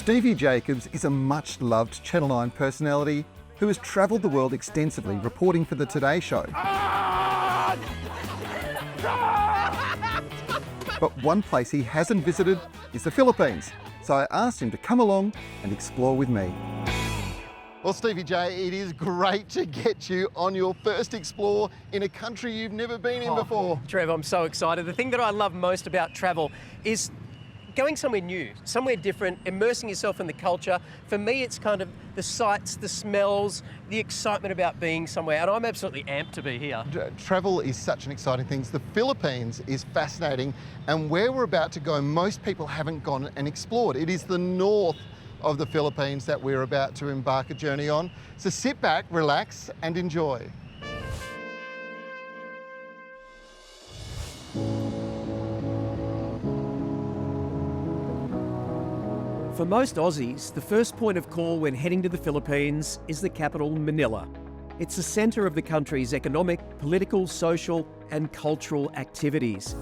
Stevie Jacobs is a much-loved Channel 9 personality who has travelled the world extensively reporting for The Today Show. But one place he hasn't visited is the Philippines, so I asked him to come along and explore with me. Well, Stevie J, it is great to get you on your first explore in a country you've never been in before. Trev, I'm so excited. The thing that I love most about travel is going somewhere new, somewhere different, immersing yourself in the culture. For me, it's kind of the sights, the smells, the excitement about being somewhere, and I'm absolutely amped to be here. Travel is such an exciting thing. The Philippines is fascinating, and where we're about to go, most people haven't gone and explored. It is the north of the Philippines that we're about to embark a journey on. So sit back, relax, and enjoy. For most Aussies, the first point of call when heading to the Philippines is the capital, Manila. It's the centre of the country's economic, political, social and cultural activities.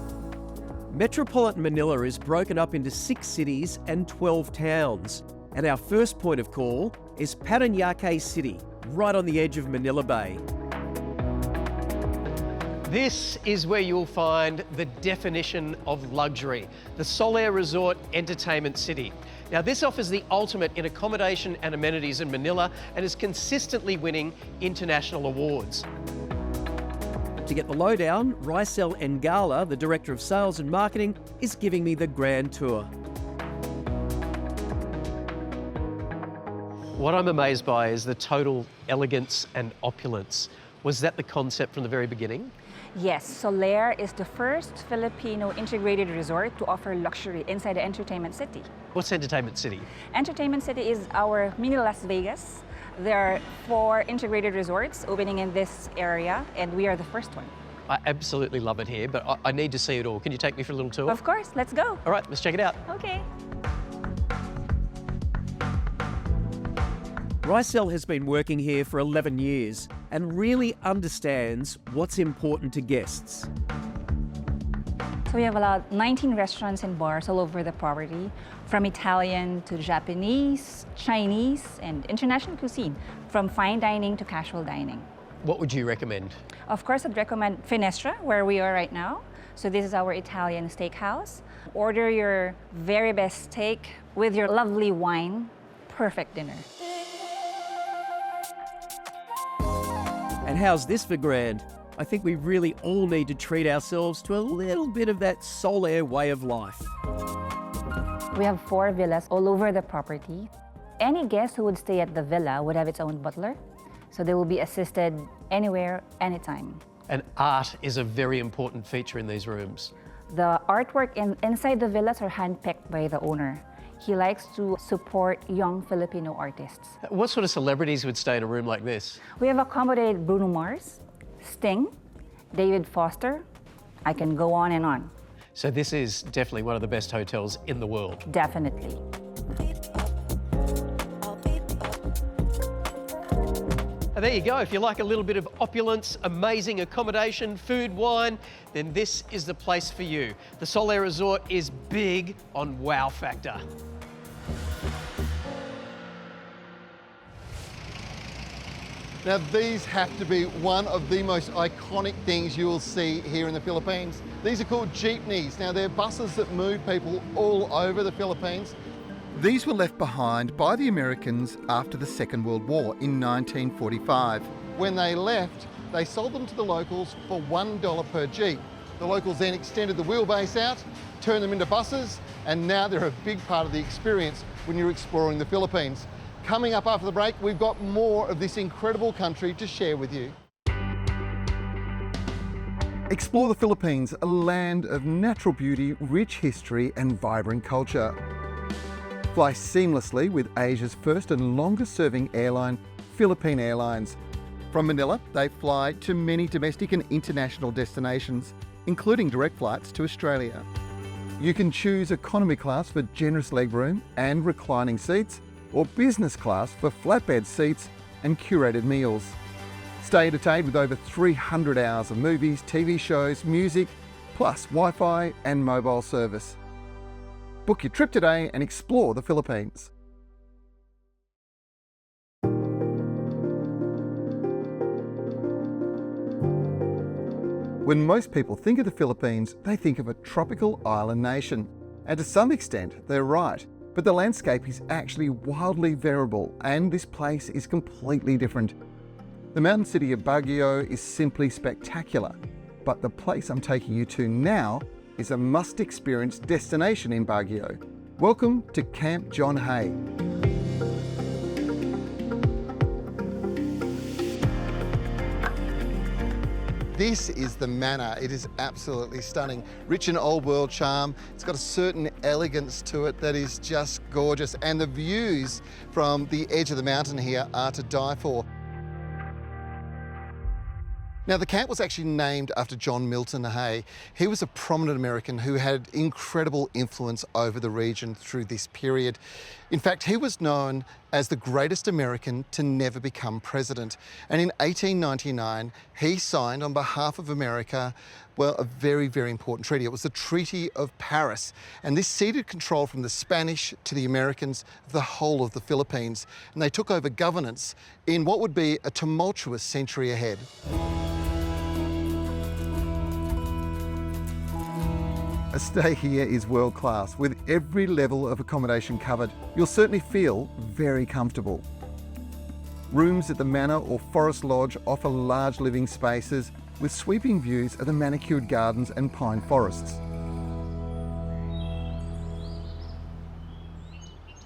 Metropolitan Manila is broken up into 6 cities and 12 towns, and our first point of call is Parañaque City, right on the edge of Manila Bay. This is where you'll find the definition of luxury, the Solaire Resort Entertainment City. Now, this offers the ultimate in accommodation and amenities in Manila and is consistently winning international awards. To get the lowdown, Rysel Engala, the Director of Sales and Marketing, is giving me the grand tour. What I'm amazed by is the total elegance and opulence. Was that the concept from the very beginning? Yes, Solaire is the first Filipino integrated resort to offer luxury inside the Entertainment City. What's Entertainment City? Entertainment City is our mini Las Vegas. There are 4 integrated resorts opening in this area, and we are the first one. I absolutely love it here, but I need to see it all. Can you take me for a little tour? Of course, let's go. All right, let's check it out. Okay. Rysel has been working here for 11 years and really understands what's important to guests. So we have about 19 restaurants and bars all over the property, from Italian to Japanese, Chinese, and international cuisine, from fine dining to casual dining. What would you recommend? Of course, I'd recommend Finestra, where we are right now. So this is our Italian steakhouse. Order your very best steak with your lovely wine. Perfect dinner. And how's this for grand? I think we really all need to treat ourselves to a little bit of that Solaire way of life. We have 4 villas all over the property. Any guest who would stay at the villa would have its own butler, so they will be assisted anywhere, anytime. And art is a very important feature in these rooms. The artwork inside the villas are handpicked by the owner. He likes to support young Filipino artists. What sort of celebrities would stay in a room like this? We have accommodated Bruno Mars, Sting, David Foster. I can go on and on. So this is definitely one of the best hotels in the world. Definitely. And there you go. If you like a little bit of opulence, amazing accommodation, food, wine, then this is the place for you. The Solaire Resort is big on wow factor. Now, these have to be one of the most iconic things you will see here in the Philippines. These are called jeepneys. Now, they're buses that move people all over the Philippines. These were left behind by the Americans after the Second World War in 1945. When they left, they sold them to the locals for $1 per jeep. The locals then extended the wheelbase out, turned them into buses, and now they're a big part of the experience when you're exploring the Philippines. Coming up after the break, we've got more of this incredible country to share with you. Explore the Philippines, a land of natural beauty, rich history and vibrant culture. Fly seamlessly with Asia's first and longest serving airline, Philippine Airlines. From Manila, they fly to many domestic and international destinations, including direct flights to Australia. You can choose economy class for generous legroom and reclining seats, or business class for flatbed seats and curated meals. Stay entertained with over 300 hours of movies, TV shows, music, plus Wi-Fi and mobile service. Book your trip today and explore the Philippines. When most people think of the Philippines, they think of a tropical island nation. And to some extent, they're right. But the landscape is actually wildly variable, and this place is completely different. The mountain city of Baguio is simply spectacular. But the place I'm taking you to now is a must-experience destination in Baguio. Welcome to Camp John Hay. This is the manor. It is absolutely stunning. Rich in old world charm. It's got a certain elegance to it that is just gorgeous. And the views from the edge of the mountain here are to die for. Now, the camp was actually named after John Milton Hay. He was a prominent American who had incredible influence over the region through this period. In fact, he was known as the greatest American to never become president. And in 1899, he signed on behalf of America, well, a very, very important treaty. It was the Treaty of Paris. And this ceded control from the Spanish to the Americans of the whole of the Philippines. And they took over governance in what would be a tumultuous century ahead. A stay here is world class, with every level of accommodation covered. You'll certainly feel very comfortable. Rooms at the Manor or Forest Lodge offer large living spaces with sweeping views of the manicured gardens and pine forests.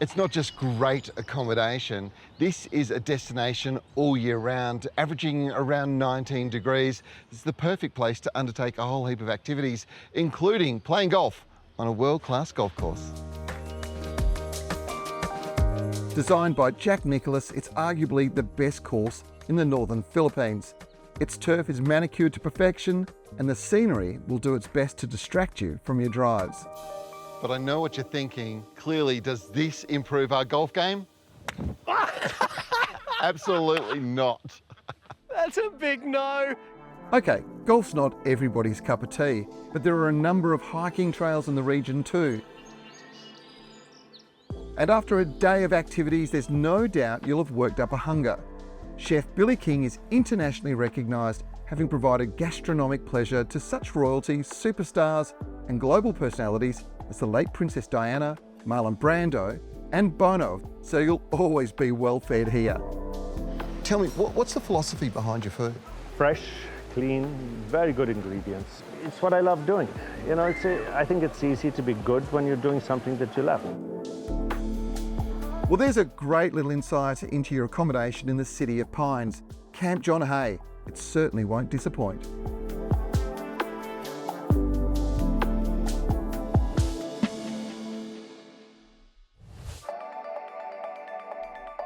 It's not just great accommodation, this is a destination all year round, averaging around 19 degrees. This is the perfect place to undertake a whole heap of activities, including playing golf on a world-class golf course. Designed by Jack Nicklaus, it's arguably the best course in the northern Philippines. Its turf is manicured to perfection, and the scenery will do its best to distract you from your drives. But I know what you're thinking. Clearly, does this improve our golf game? Absolutely not. That's a big no. Okay, golf's not everybody's cup of tea, but there are a number of hiking trails in the region too. And after a day of activities, there's no doubt you'll have worked up a hunger. Chef Billy King is internationally recognised, having provided gastronomic pleasure to such royalty, superstars and global personalities as the late Princess Diana, Marlon Brando and Bono, so you'll always be well fed here. Tell me, what's the philosophy behind your food? Fresh, clean, very good ingredients. It's what I love doing. You know, I think it's easy to be good when you're doing something that you love. Well, there's a great little insight into your accommodation in the City of Pines, Camp John Hay. It certainly won't disappoint.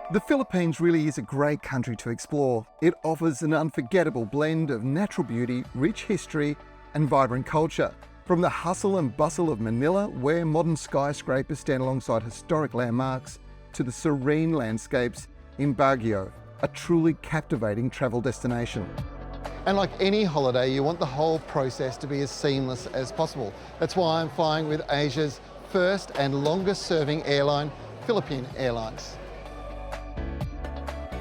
The Philippines really is a great country to explore. It offers an unforgettable blend of natural beauty, rich history and vibrant culture. From the hustle and bustle of Manila, where modern skyscrapers stand alongside historic landmarks, to the serene landscapes in Baguio, a truly captivating travel destination. And like any holiday, you want the whole process to be as seamless as possible. That's why I'm flying with Asia's first and longest serving airline, Philippine Airlines.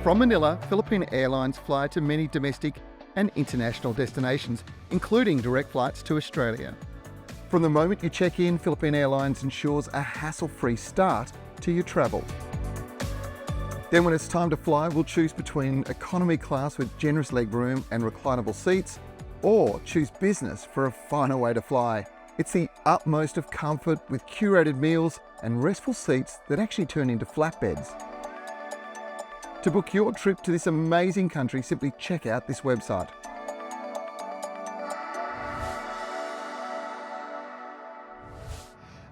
From Manila, Philippine Airlines fly to many domestic and international destinations, including direct flights to Australia. From the moment you check in, Philippine Airlines ensures a hassle-free start to your travel. Then when it's time to fly, we'll choose between economy class with generous legroom and reclinable seats, or choose business for a finer way to fly. It's the utmost of comfort with curated meals and restful seats that actually turn into flatbeds. To book your trip to this amazing country, simply check out this website.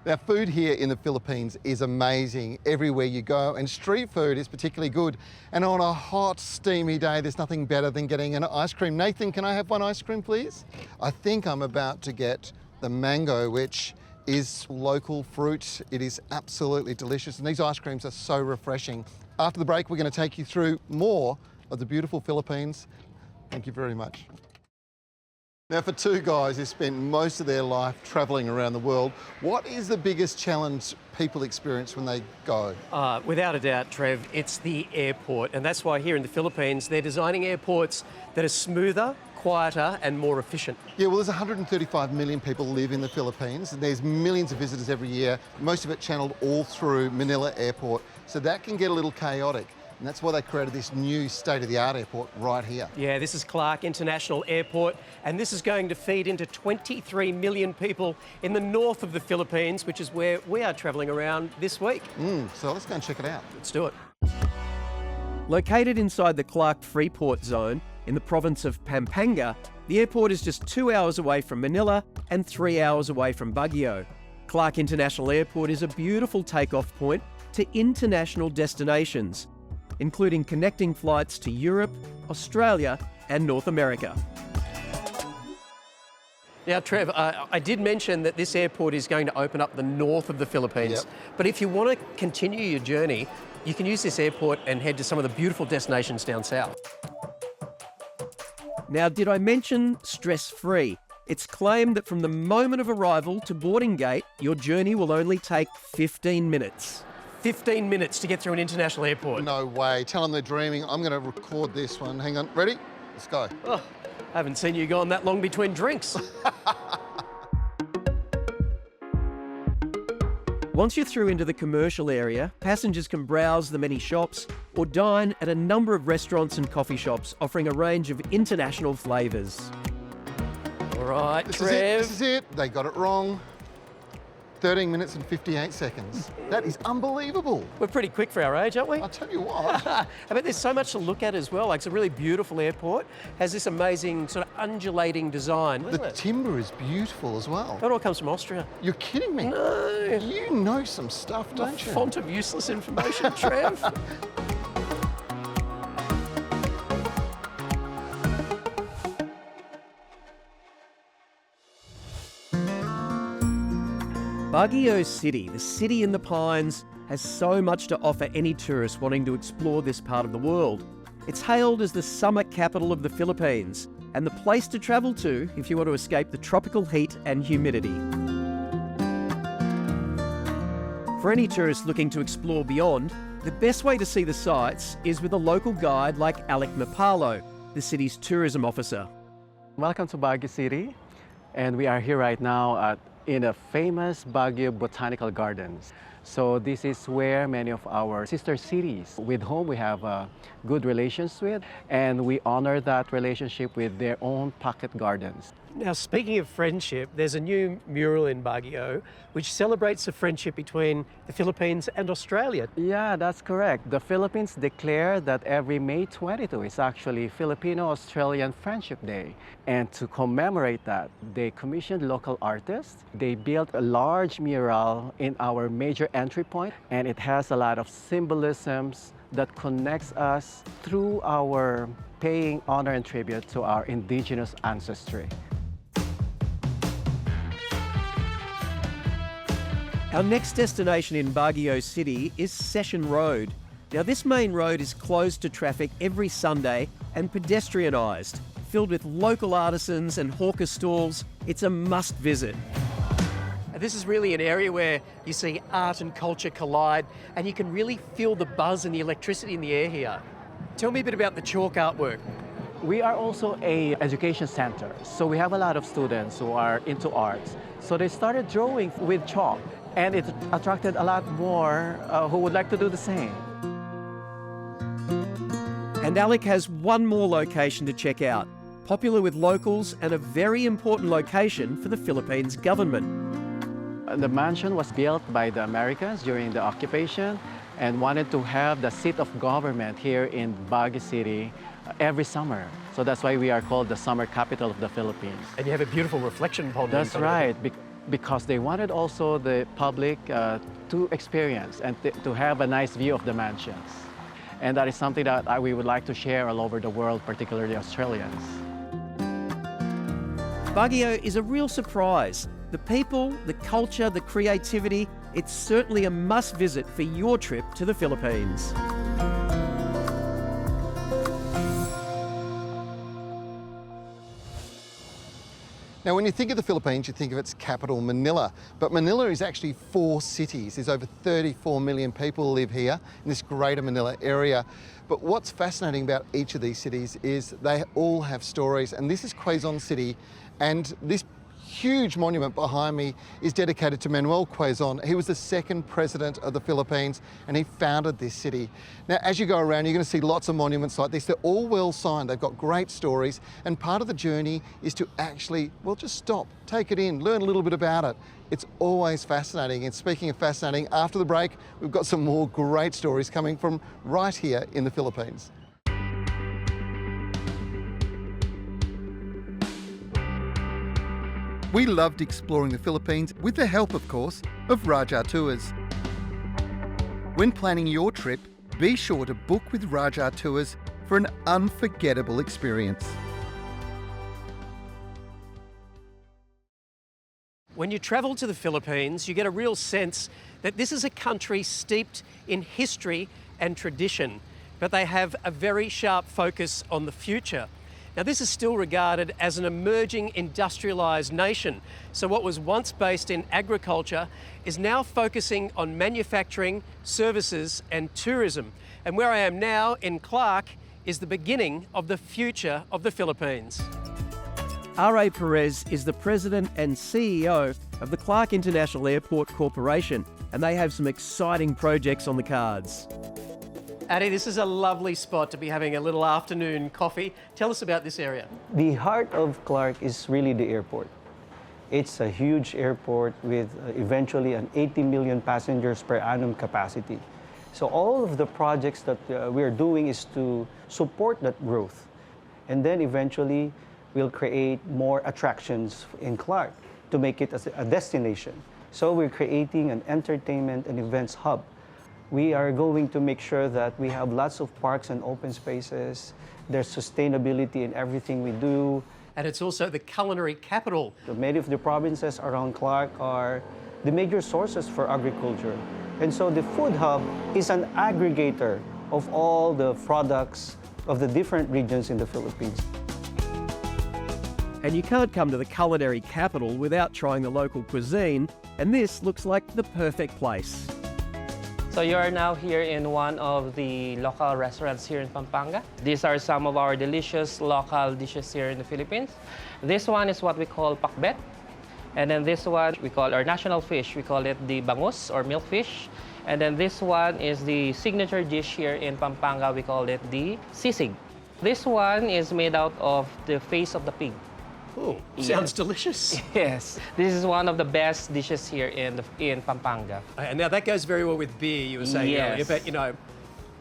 Now, food here in the Philippines is amazing everywhere you go, and street food is particularly good. And on a hot, steamy day, there's nothing better than getting an ice cream. Nathan, can I have one ice cream, please? I think I'm about to get the mango, which is local fruit. It is absolutely delicious, and these ice creams are so refreshing. After the break, we're going to take you through more of the beautiful Philippines. Thank you very much. Now, for two guys who spent most of their life travelling around the world, what is the biggest challenge people experience when they go? Without a doubt, Trev, it's the airport. And that's why here in the Philippines, they're designing airports that are smoother, quieter and more efficient. Yeah, well, there's 135 million people live in the Philippines, and there's millions of visitors every year, most of it channeled all through Manila Airport. So that can get a little chaotic. And that's why they created this new state-of-the-art airport right here. Yeah, this is Clark International Airport, and this is going to feed into 23 million people in the north of the Philippines, which is where we are travelling around this week. So let's go and check it out. Let's do it. Located inside the Clark Freeport Zone in the province of Pampanga, the airport is just 2 hours away from Manila and 3 hours away from Baguio. Clark International Airport is a beautiful takeoff point to international destinations, including connecting flights to Europe, Australia and North America. Now, Trev, I did mention that this airport is going to open up the north of the Philippines. Yep. But if you want to continue your journey, you can use this airport and head to some of the beautiful destinations down south. Now, did I mention stress-free? It's claimed that from the moment of arrival to boarding gate, your journey will only take 15 minutes. 15 minutes to get through an international airport. No way. Tell them they're dreaming. I'm going to record this one. Hang on. Ready? Let's go. Oh, I haven't seen you gone that long between drinks. Once you're through into the commercial area, passengers can browse the many shops or dine at a number of restaurants and coffee shops offering a range of international flavours. All right, This Trev. is it. They got it wrong. 13 minutes and 58 seconds. That is unbelievable. We're pretty quick for our age, aren't we? I'll tell you what. I bet there's so much to look at as well. Like, it's a really beautiful airport. Has this amazing sort of undulating design. The timber is beautiful as well. That all comes from Austria. You're kidding me? No. You know some stuff, don't you? Font of useless information, Trev. Baguio City, the city in the pines, has so much to offer any tourist wanting to explore this part of the world. It's hailed as the summer capital of the Philippines and the place to travel to if you want to escape the tropical heat and humidity. For any tourist looking to explore beyond, the best way to see the sights is with a local guide like Alec Mapalo, the city's tourism officer. Welcome to Baguio City, and we are here right now in the famous Baguio Botanical Gardens. So this is where many of our sister cities with whom we have good relations with, and we honor that relationship with their own pocket gardens. Now, speaking of friendship, there's a new mural in Baguio which celebrates the friendship between the Philippines and Australia. Yeah, that's correct. The Philippines declare that every May 22 is actually Filipino-Australian Friendship Day. And to commemorate that, they commissioned local artists. They built a large mural in our major entry point, and it has a lot of symbolisms that connects us through our paying honor and tribute to our indigenous ancestry. Our next destination in Baguio City is Session Road. Now, this main road is closed to traffic every Sunday and pedestrianised, filled with local artisans and hawker stalls. It's a must visit. This is really an area where you see art and culture collide, and you can really feel the buzz and the electricity in the air here. Tell me a bit about the chalk artwork. We are also an education center, so we have a lot of students who are into arts. So they started drawing with chalk, and it attracted a lot more who would like to do the same. And Alec has one more location to check out, popular with locals and a very important location for the Philippines government. The mansion was built by the Americans during the occupation and wanted to have the seat of government here in Baguio City every summer. So that's why we are called the summer capital of the Philippines. And you have a beautiful reflection pond. That's right, because they wanted also the public to experience and to have a nice view of the mansions. And that is something that we would like to share all over the world, particularly Australians. Baguio is a real surprise. The people, the culture, the creativity, it's certainly a must visit for your trip to the Philippines. Now, when you think of the Philippines, you think of its capital, Manila. But Manila is actually 4 cities. There's over 34 million people live here in this greater Manila area. But what's fascinating about each of these cities is they all have stories. And this is Quezon City. And this huge monument behind me is dedicated to Manuel Quezon. He was the 2nd president of the Philippines and he founded this city. Now, as you go around, you're going to see lots of monuments like this. They're all well signed. They've got great stories. And part of the journey is to actually, well, just stop, take it in, learn a little bit about it. It's always fascinating. And speaking of fascinating, after the break, we've got some more great stories coming from right here in the Philippines. We loved exploring the Philippines with the help, of course, of Raja Tours. When planning your trip, be sure to book with Raja Tours for an unforgettable experience. When you travel to the Philippines, you get a real sense that this is a country steeped in history and tradition, but they have a very sharp focus on the future. Now, this is still regarded as an emerging industrialised nation. So what was once based in agriculture is now focusing on manufacturing, services and tourism. And where I am now in Clark is the beginning of the future of the Philippines. R.A. Perez is the president and CEO of the Clark International Airport Corporation, and they have some exciting projects on the cards. Addy, this is a lovely spot to be having a little afternoon coffee. Tell us about this area. The heart of Clark is really the airport. It's a huge airport with eventually an 80 million passengers per annum capacity. So all of the projects that we're doing is to support that growth. And then eventually we'll create more attractions in Clark to make it a destination. So we're creating an entertainment and events hub. We are going to make sure that we have lots of parks and open spaces. There's sustainability in everything we do. And it's also the culinary capital. Many of the provinces around Clark are the major sources for agriculture. And so the food hub is an aggregator of all the products of the different regions in the Philippines. And you can't come to the culinary capital without trying the local cuisine, and this looks like the perfect place. So you are now here in one of the local restaurants here in Pampanga. These are some of our delicious local dishes here in the Philippines. This one is what we call pakbet. And then this one we call our national fish. We call it the bangus or milkfish. And then this one is the signature dish here in Pampanga. We call it the sisig. This one is made out of the face of the pig. Oh, sounds delicious. Yes, this is one of the best dishes here in Pampanga. And now that goes very well with beer, you were saying earlier, but you know,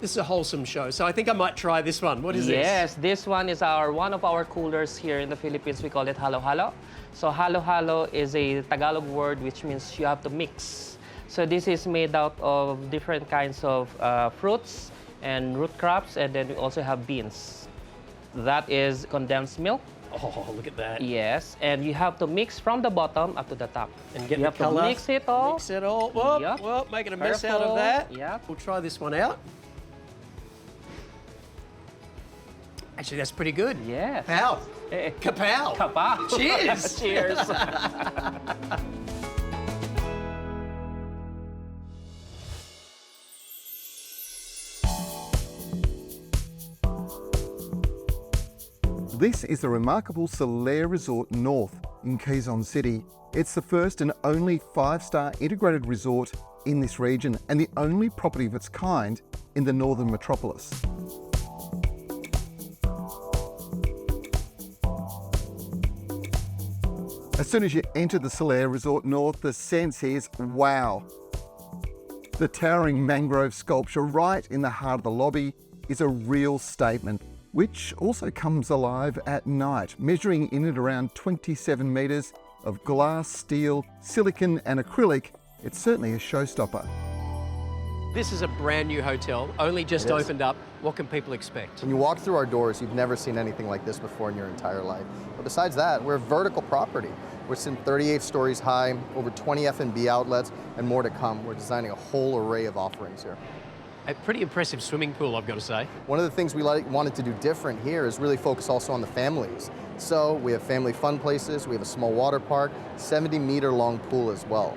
this is a wholesome show, so I think I might try this one. What is this? Yes, this one is one of our coolers here in the Philippines. We call it halo-halo. So halo-halo is a Tagalog word which means you have to mix. So this is made out of different kinds of fruits and root crops, and then we also have beans. That is condensed milk. Oh, look at that. Yes, and you have to mix from the bottom up to the top. And get you the have colour. to mix it all. Mix it all. Whoop, Yep. whoop, making a mess out Careful. of that. Yep. We'll try this one out. Actually, that's pretty good. Yes. Pow. Eh, Kapow. Kapow. Cheers. Cheers. This is the remarkable Solaire Resort North in Quezon City. It's the first and only 5-star integrated resort in this region and the only property of its kind in the northern metropolis. As soon as you enter the Solaire Resort North, the sense is wow. The towering mangrove sculpture right in the heart of the lobby is a real statement, which also comes alive at night, measuring in at around 27 metres of glass, steel, silicon and acrylic. It's certainly a showstopper. This is a brand new hotel, only just opened up. What can people expect? When you walk through our doors, you've never seen anything like this before in your entire life. But besides that, we're a vertical property. We're sitting 38 stories high, over 20 F&B outlets, and more to come. We're designing a whole array of offerings here. A pretty impressive swimming pool, I've got to say. One of the things we wanted to do different here is really focus also on the families. So we have family fun places, we have a small water park, 70-meter long pool as well.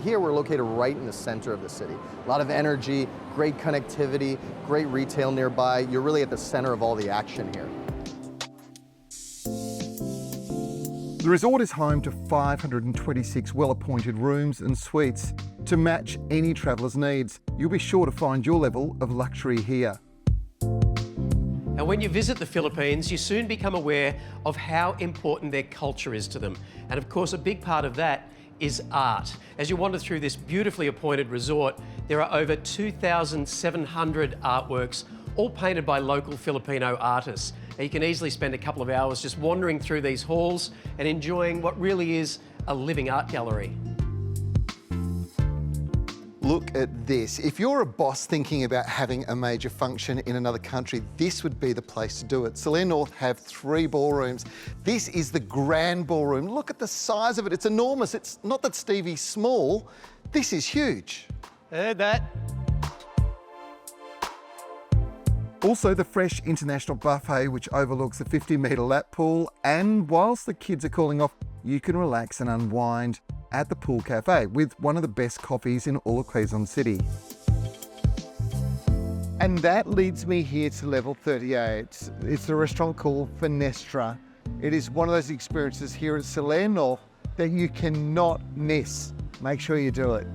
Here we're located right in the center of the city. A lot of energy, great connectivity, great retail nearby. You're really at the center of all the action here. The resort is home to 526 well-appointed rooms and suites to match any traveller's needs. You'll be sure to find your level of luxury here. And when you visit the Philippines, you soon become aware of how important their culture is to them. And of course, a big part of that is art. As you wander through this beautifully appointed resort, there are over 2,700 artworks, all painted by local Filipino artists. Now, you can easily spend a couple of hours just wandering through these halls and enjoying what really is a living art gallery. Look at this. If you're a boss thinking about having a major function in another country, this would be the place to do it. Solaire North have 3 ballrooms. This is the grand ballroom. Look at the size of it. It's enormous. It's not that Stevie's small. This is huge. Heard that. Also the Fresh International Buffet, which overlooks the 50-metre lap pool. And whilst the kids are cooling off, you can relax and unwind at the Pool Cafe with one of the best coffees in all of Quezon City. And that leads me here to level 38. It's a restaurant called Fenestra. It is one of those experiences here at Solaire North that you cannot miss. Make sure you do it.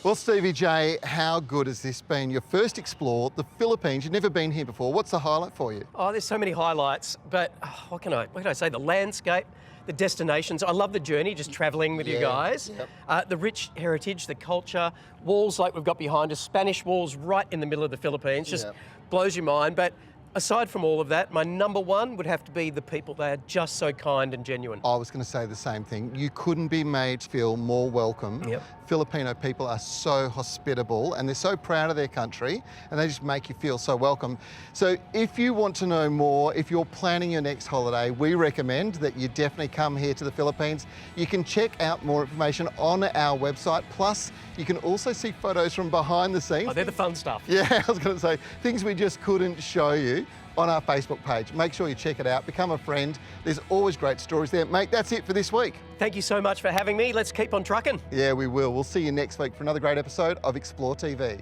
Well, Stevie J, how good has this been? Your first explore the Philippines. You've never been here before. What's the highlight for you? Oh, there's so many highlights, but what can I say? The landscape, the destinations. I love the journey, just travelling with you guys. Yep. The rich heritage, the culture, walls like we've got behind us, Spanish walls right in the middle of the Philippines, just blows your mind. But aside from all of that, my number one would have to be the people. They are just so kind and genuine. I was going to say the same thing. You couldn't be made to feel more welcome. Yep. Filipino people are so hospitable and they're so proud of their country and they just make you feel so welcome. So if you want to know more, if you're planning your next holiday, we recommend that you definitely come here to the Philippines. You can check out more information on our website. Plus, you can also see photos from behind the scenes. Oh, they're the fun stuff. Yeah, I was going to say, things we just couldn't show you on our Facebook page. Make sure you check it out, become a friend. There's always great stories there. Mate, that's it for this week. Thank you so much for having me. Let's keep on trucking. Yeah, we will. We'll see you next week for another great episode of Explore TV.